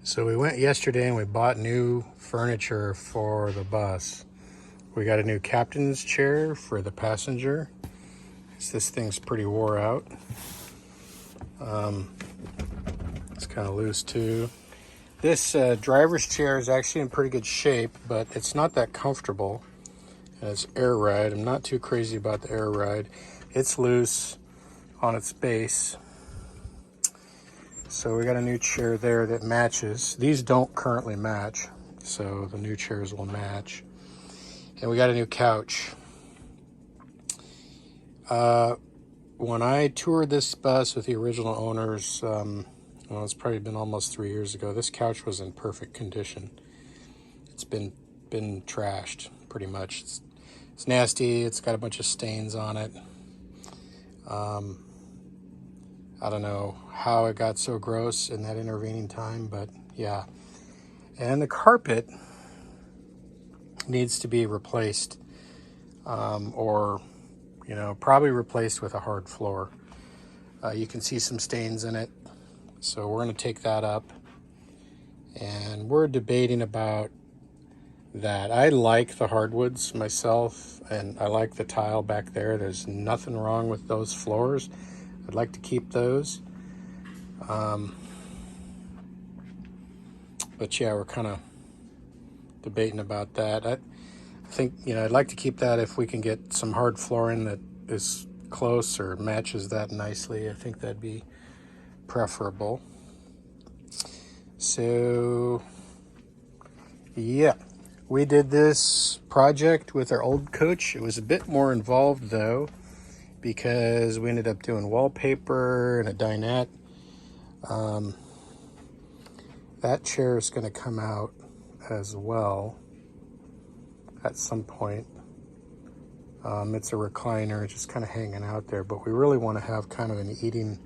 So we went yesterday and we bought new furniture for the bus. We got a new captain's chair for the passenger. This thing's pretty wore out. It's kind of loose too. This driver's chair is actually in pretty good shape, but it's not that comfortable. And it's air ride. I'm not too crazy about the air ride. It's loose on its base. So we got a new chair there that matches. These don't currently match, so the new chairs will match. And we got a new couch. When I toured this bus with the original owners, well, it's probably been almost 3 years ago, this couch was in perfect condition. It's been trashed, pretty much. It's nasty. It's got a bunch of stains on it. I don't know how it got so gross in that intervening time, but yeah. And the carpet needs to be replaced, or, probably replaced with a hard floor. You can see some stains in it, so we're going to take that up. And we're debating about that. I like the hardwoods myself, and I like the tile back there. There's nothing wrong with those floors. I'd like to keep those. But yeah, we're kind of debating about that. I think, I'd like to keep that if we can get some hard flooring that is close or matches that nicely. I think that'd be preferable. So, yeah, we did this project with our old coach. It was a bit more involved though, because we ended up doing wallpaper and a dinette. That chair is going to come out as well at some point. It's a recliner, just kind of hanging out there, but we really want to have kind of an eating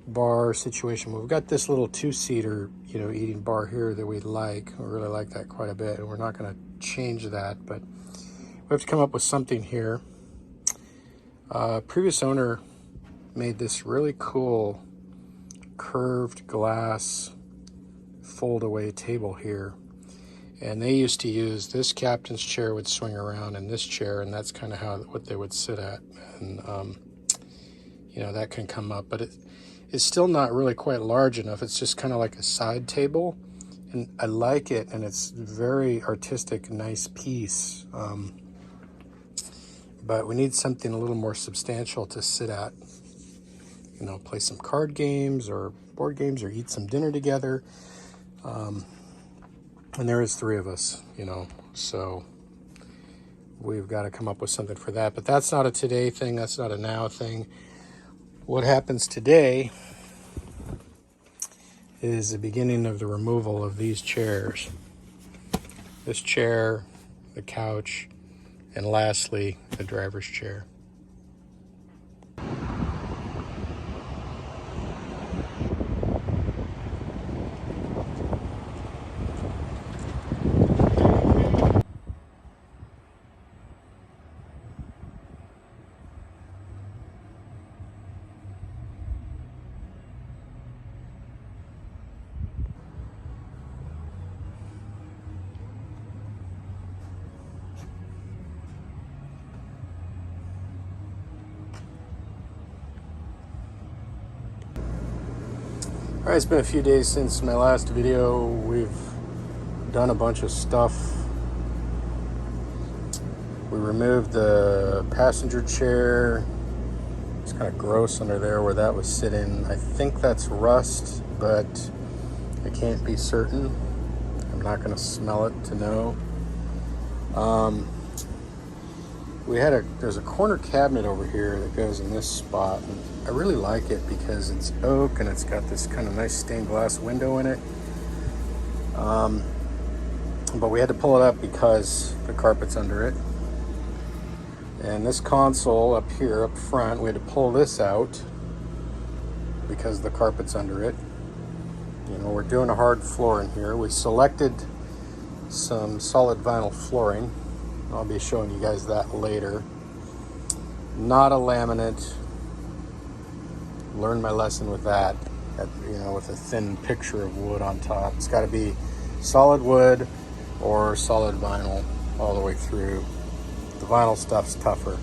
bar situation. We've got this little two-seater, eating bar here that we like. We really like that quite a bit, and we're not going to change that, but we have to come up with something here. Previous owner made this really cool curved glass fold-away table here, and they used to use this captain's chair would swing around in this chair, and that's kind of what they would sit at, and that can come up, but it's still not really quite large enough. It's just kind of like a side table, and I like it, and it's very artistic, nice piece. But we need something a little more substantial to sit at, play some card games or board games or eat some dinner together. And there is 3 of us, so we've got to come up with something for that. But that's not a today thing. That's not a now thing. What happens today is the beginning of the removal of these chairs. This chair, the couch, and lastly, the driver's chair. All right, it's been a few days since my last video. We've done a bunch of stuff. We removed the passenger chair. It's kind of gross under there where that was sitting. I think that's rust, but I can't be certain. I'm not going to smell it to know. There's a corner cabinet over here that goes in this spot, and I really like it because it's oak and it's got this kind of nice stained glass window in it. But we had to pull it up because the carpet's under it. And this console up here, up front, we had to pull this out because the carpet's under it. We're doing a hard floor in here. We selected some solid vinyl flooring. I'll be showing you guys that later. Not a laminate. Learned my lesson with that. you know, with a thin picture of wood on top. It's got to be solid wood or solid vinyl all the way through. The vinyl stuff's tougher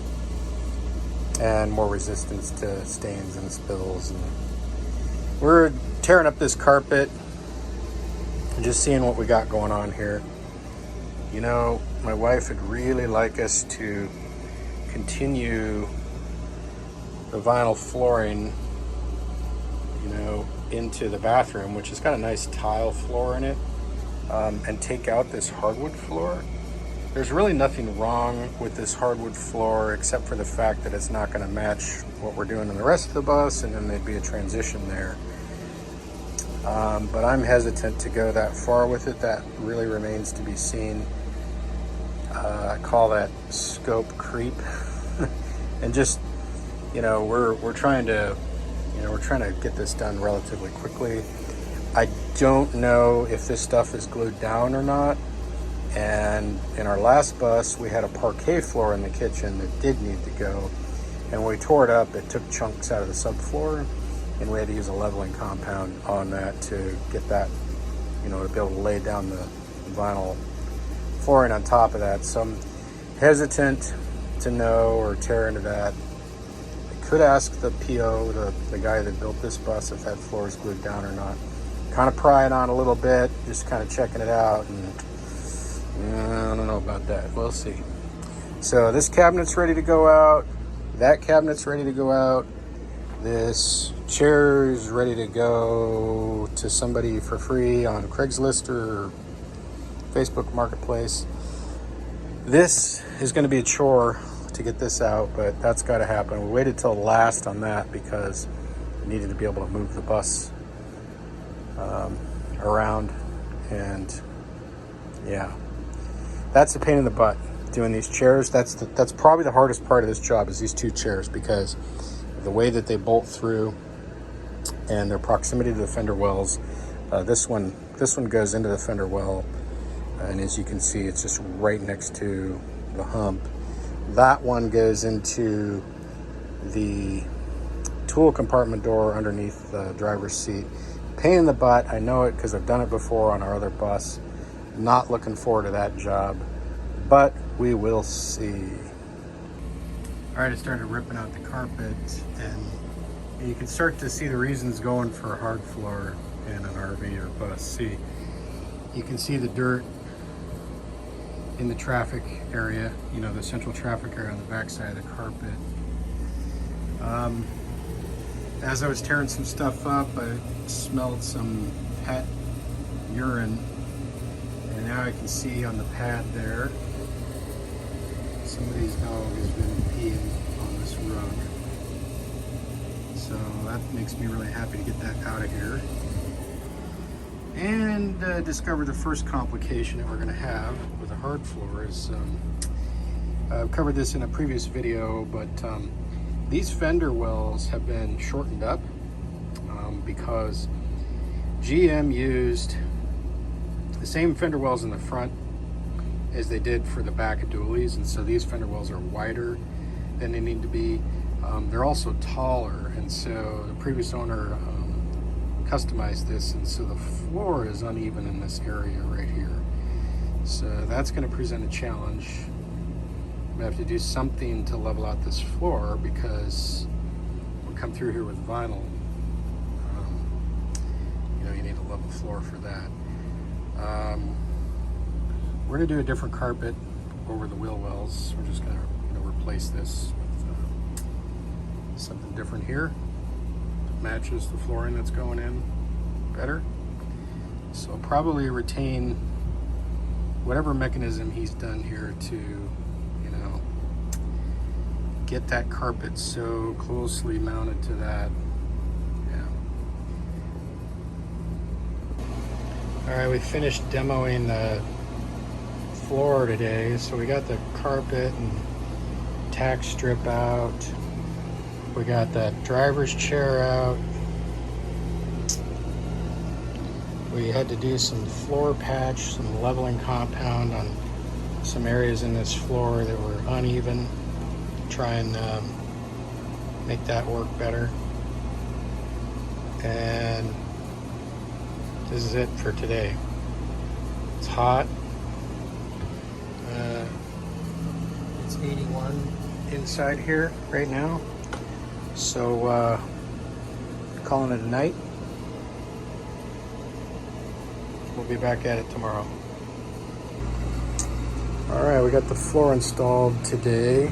and more resistance to stains and spills. And we're tearing up this carpet and just seeing what we got going on here. You know, my wife would really like us to continue the vinyl flooring, you know, into the bathroom, which has got a nice tile floor in it, and take out this hardwood floor. There's really nothing wrong with this hardwood floor except for the fact that it's not going to match what we're doing in the rest of the bus, and then there'd be a transition there. But I'm hesitant to go that far with it. That really remains to be seen. I call that scope creep. And just, you know, we're trying to get this done relatively quickly. I don't know if this stuff is glued down or not. And in our last bus, we had a parquet floor in the kitchen that did need to go. And when we tore it up, it took chunks out of the subfloor, and we had to use a leveling compound on that to get that, you know, to be able to lay down the vinyl flooring on top of that. So I'm hesitant to know or tear into that. I could ask the PO, the guy that built this bus, if that floor is glued down or not. Kind of prying on a little bit, just kind of checking it out, and I don't know about that. We'll see. So this cabinet's ready to go out. That cabinet's ready to go out. This chair is ready to go to somebody for free on Craigslist or Facebook Marketplace. This is going to be a chore to get this out, but that's got to happen. We waited till last on that because we needed to be able to move the bus around, and yeah, that's a pain in the butt doing these chairs. That's probably the hardest part of this job, is these two chairs, because of the way that they bolt through and their proximity to the fender wells. This one goes into the fender well, and as you can see, it's just right next to the hump. That one goes into the tool compartment door underneath the driver's seat. Pain in the butt, I know it because I've done it before on our other bus. Not looking forward to that job, but we will see. All right, I started ripping out the carpet, and you can start to see the reasons going for a hard floor in an RV or bus. See, you can see the dirt in the traffic area, you know, the central traffic area on the backside of the carpet. As I was tearing some stuff up, I smelled some pet urine, and now I can see on the pad there, somebody's dog has been peeing on this rug. So that makes me really happy to get that out of here. And discover the first complication that we're going to have with a hard floor is, I've covered this in a previous video, but these fender wells have been shortened up because GM used the same fender wells in the front as they did for the back of dualies, and so these fender wells are wider than they need to be. They're also taller, and so the previous owner customized this, and so the floor is uneven in this area right here. So that's going to present a challenge. I'm going to have to do something to level out this floor, because we'll come through here with vinyl. You know, you need a level floor for that. We're going to do a different carpet over the wheel wells. We're just going to, you know, replace this with something different here that matches the flooring that's going in better. So I'll probably retain whatever mechanism he's done here to, you know, get that carpet so closely mounted to that. Yeah. All right, we finished demoing the floor today. So we got the carpet and tack strip out. We got that driver's chair out. We had to do some floor patch, some leveling compound on some areas in this floor that were uneven. Try and make that work better. And this is it for today. It's hot. It's 81 inside here right now. So calling it a night. We'll be back at it tomorrow. All right, we got the floor installed today.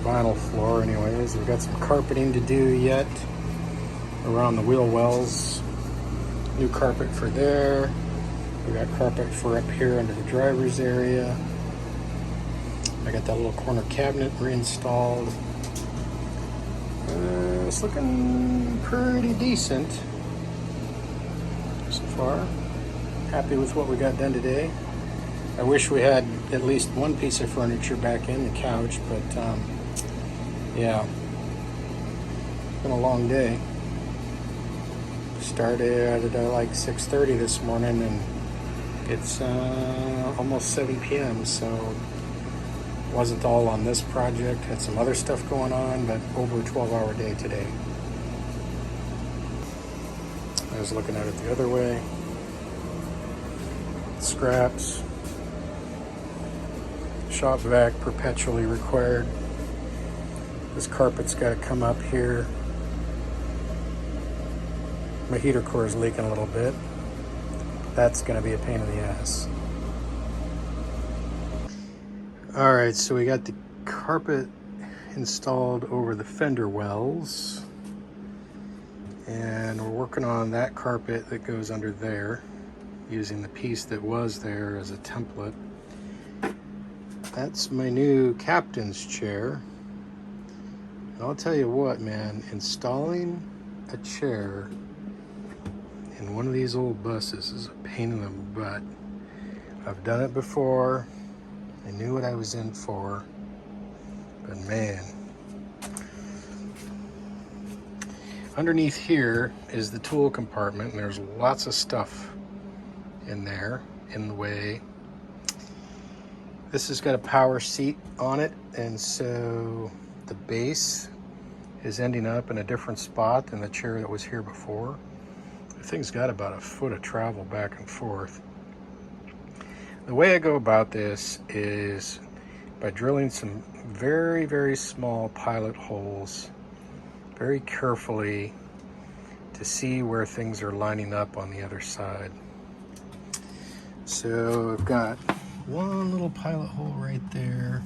Vinyl floor anyways. We've got some carpeting to do yet around the wheel wells. New carpet for there. We got carpet for up here under the driver's area. I got that little corner cabinet reinstalled. It's looking pretty decent so far. Happy with what we got done today. I wish we had at least one piece of furniture back in, the couch, but yeah, it's been a long day. Started at like 6:30 this morning, and it's almost 7 p.m. So wasn't all on this project. Had some other stuff going on, but over a 12-hour day today. I was looking at it the other way. Scraps. Shop vac perpetually required. This carpet's got to come up here. My heater core is leaking a little bit. That's going to be a pain in the ass. All right, so we got the carpet installed over the fender wells, and we're working on that carpet that goes under there, using the piece that was there as a template. That's my new captain's chair. And I'll tell you what, man, installing a chair in one of these old buses is a pain in the butt. I've done it before. I knew what I was in for, but man. Underneath here is the tool compartment, and there's lots of stuff in there in the way. This has got a power seat on it, and so the base is ending up in a different spot than the chair that was here before. The thing's got about a foot of travel back and forth. The way I go about this is by drilling some very, very small pilot holes very carefully to see where things are lining up on the other side. So I've got one little pilot hole right there,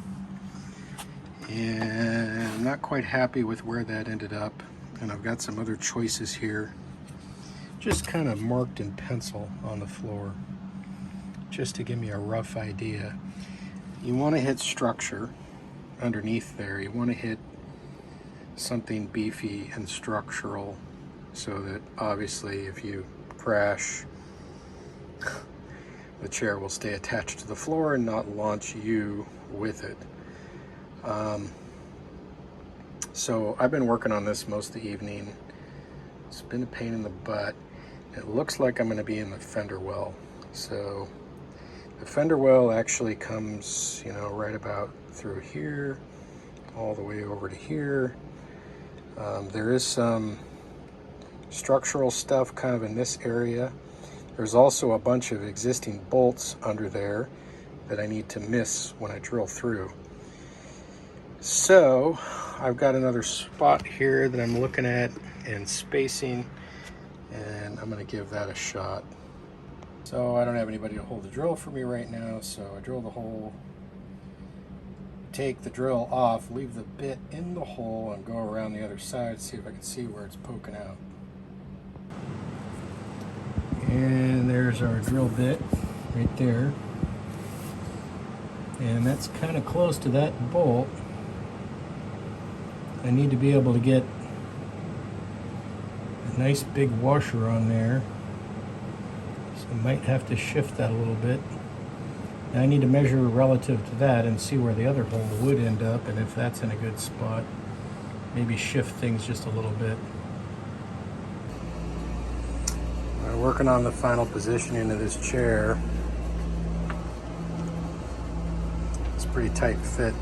and I'm not quite happy with where that ended up, and I've got some other choices here just kind of marked in pencil on the floor, just to give me a rough idea. You want to hit structure underneath there. You want to hit something beefy and structural so that obviously if you crash, the chair will stay attached to the floor and not launch you with it. So I've been working on this most of the evening. It's been a pain in the butt. It looks like I'm going to be in the fender well. So the fender well actually comes, you know, right about through here, all the way over to here. There is some structural stuff kind of in this area. There's also a bunch of existing bolts under there that I need to miss when I drill through. So I've got another spot here that I'm looking at and spacing, and I'm going to give that a shot. So I don't have anybody to hold the drill for me right now, so I drill the hole, take the drill off, leave the bit in the hole, and go around the other side, see if I can see where it's poking out. And there's our drill bit right there. And that's kind of close to that bolt. I need to be able to get a nice big washer on there. So I might have to shift that a little bit. And I need to measure relative to that and see where the other hole would end up, and if that's in a good spot, maybe shift things just a little bit. We're working on the final positioning of this chair. It's a pretty tight fit.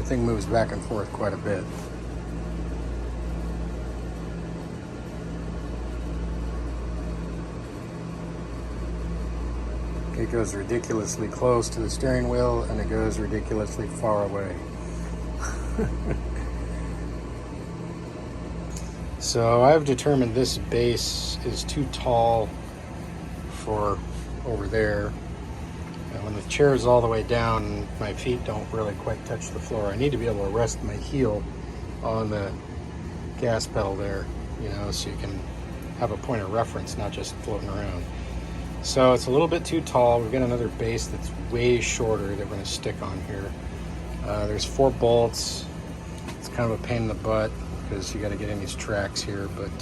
thing moves back and forth quite a bit. It goes ridiculously close to the steering wheel, and it goes ridiculously far away. So I've determined this base is too tall for over there. And when the chair is all the way down, my feet don't really quite touch the floor. I need to be able to rest my heel on the gas pedal there, you know, so you can have a point of reference, not just floating around. So it's a little bit too tall. We've got another base that's way shorter that we're going to stick on here. There's 4 bolts. It's kind of a pain in the butt because you got to get in these tracks here, but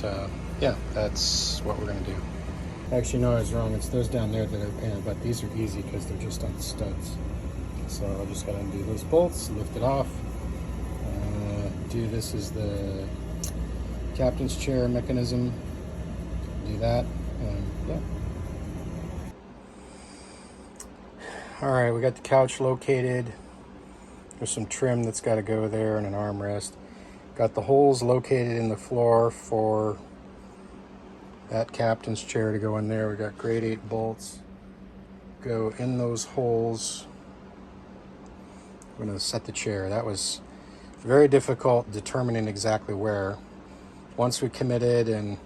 yeah, that's what we're going to do. Actually, no, I was wrong. It's those down there that are a pain in the butt. These are easy because they're just on studs. So I just got to undo those bolts, lift it off. This is the captain's chair mechanism. Do that, and yeah. All right, we got the couch located. There's some trim that's got to go there and an armrest. Got the holes located in the floor for that captain's chair to go in there. We got grade 8 bolts go in those holes. We're going to set the chair. That was very difficult determining exactly where. Once we committed and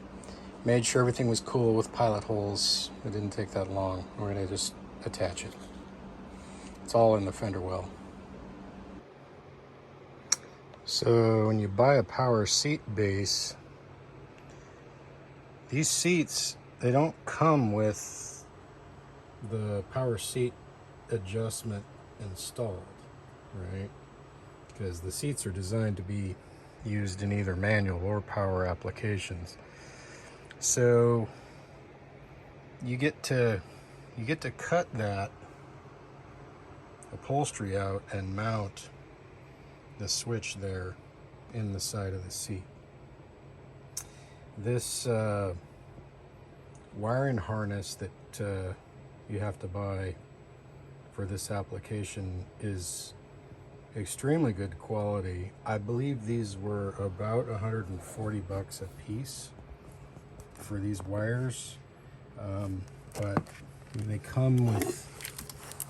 made sure everything was cool with pilot holes, it didn't take that long. We're going to just attach it. It's all in the fender well. So when you buy a power seat base, these seats, they don't come with the power seat adjustment installed, right? Because the seats are designed to be used in either manual or power applications. So you get to cut that upholstery out and mount the switch there in the side of the seat. This wiring harness that you have to buy for this application is extremely good quality. I believe these were about 140 bucks a piece for these wires, but they come with,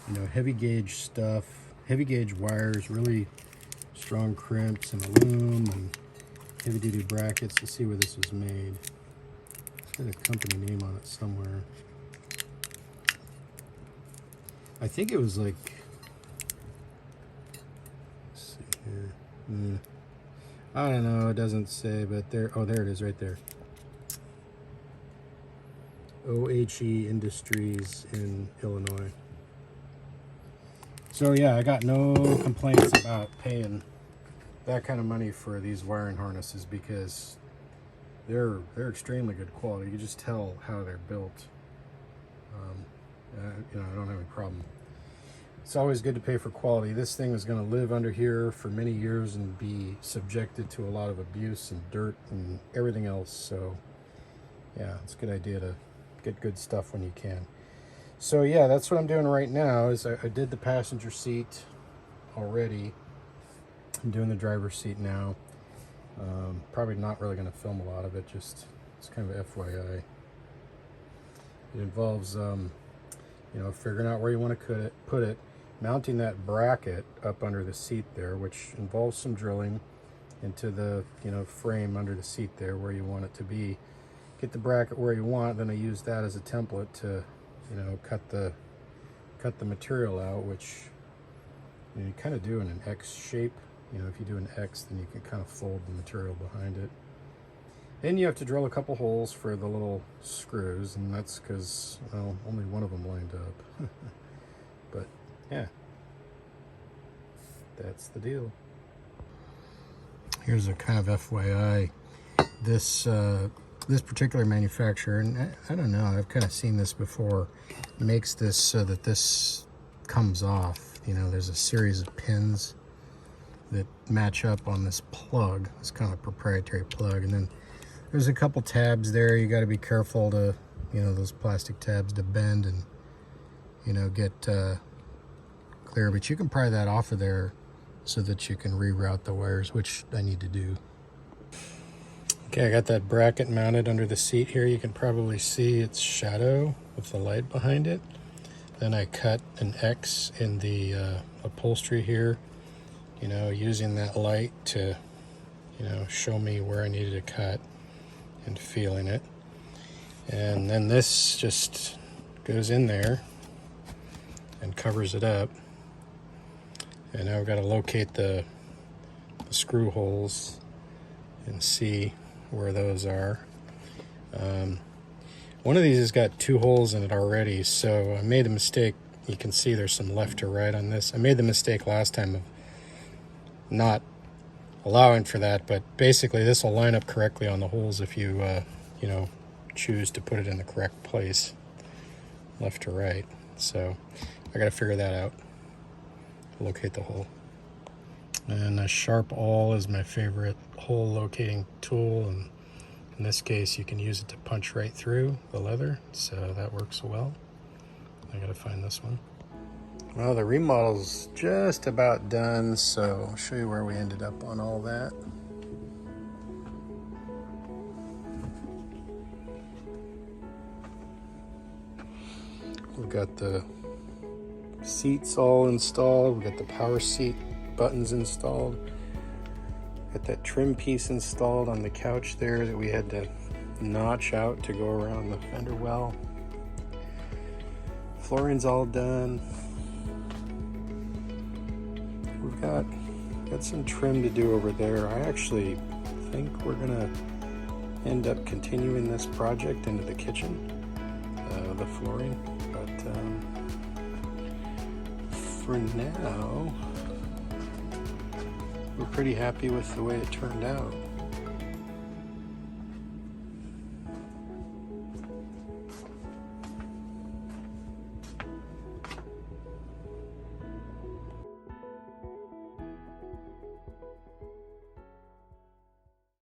you know, heavy gauge stuff, heavy gauge wires, really strong crimps and aluminum and heavy duty brackets. To see where this was made. It's got a company name on it somewhere. I think it was like, let's see here. I don't know, it doesn't say, but there, oh, there it is right there. OHE Industries in Illinois. So yeah, I got no complaints about paying that kind of money for these wiring harnesses because they're extremely good quality. You can just tell how they're built. You know, I don't have any problem. It's always good to pay for quality. This thing is going to live under here for many years and be subjected to a lot of abuse and dirt and everything else. So yeah, it's a good idea to get good stuff when you can. So yeah, that's what I'm doing right now. Is I did the passenger seat already. I'm doing the driver's seat now. Probably not really going to film a lot of it. Just it's kind of FYI. It involves you know, figuring out where you want to put it, mounting that bracket up under the seat there, which involves some drilling into the, you know, frame under the seat there where you want it to be. Get the bracket where you want, then I use that as a template to, you know, cut the material out, which you kind of do in an X shape. You know, if you do an X, then you can kind of fold the material behind it. Then you have to drill a couple holes for the little screws, and that's because, well, only one of them lined up. But yeah, that's the deal. Here's a kind of FYI. This particular manufacturer, and I don't know, I've kind of seen this before, makes this so that this comes off. You know, there's a series of pins that match up on this plug. It's kind of a proprietary plug, and then there's a couple tabs there. You got to be careful to, you know, those plastic tabs to bend and, you know, get clear. But you can pry that off of there so that you can reroute the wires, which I need to do. Okay, I got that bracket mounted under the seat here. You can probably see its shadow with the light behind it. Then I cut an X in the upholstery here, you know, using that light to, you know, show me where I needed to cut and feeling it. And then this just goes in there and covers it up. And now I've got to locate the screw holes and see where those are. One of these has got 2 holes in it already, so I made a mistake. You can see there's some left to right on this. I made the mistake last time of not allowing for that, but basically this will line up correctly on the holes if you, you know, choose to put it in the correct place, left to right. So I got to figure that out, locate the hole. And a sharp awl is my favorite hole locating tool, and in this case you can use it to punch right through the leather, so that works well. I gotta find this one. Well, the remodel's just about done, so I'll show you where we ended up on all that. We've got the seats all installed. We've got the power seat buttons installed. Got that trim piece installed on the couch there that we had to notch out to go around the fender well. Flooring's all done. We've got some trim to do over there. I actually think we're gonna end up continuing this project into the kitchen, the flooring, but for now we're pretty happy with the way it turned out.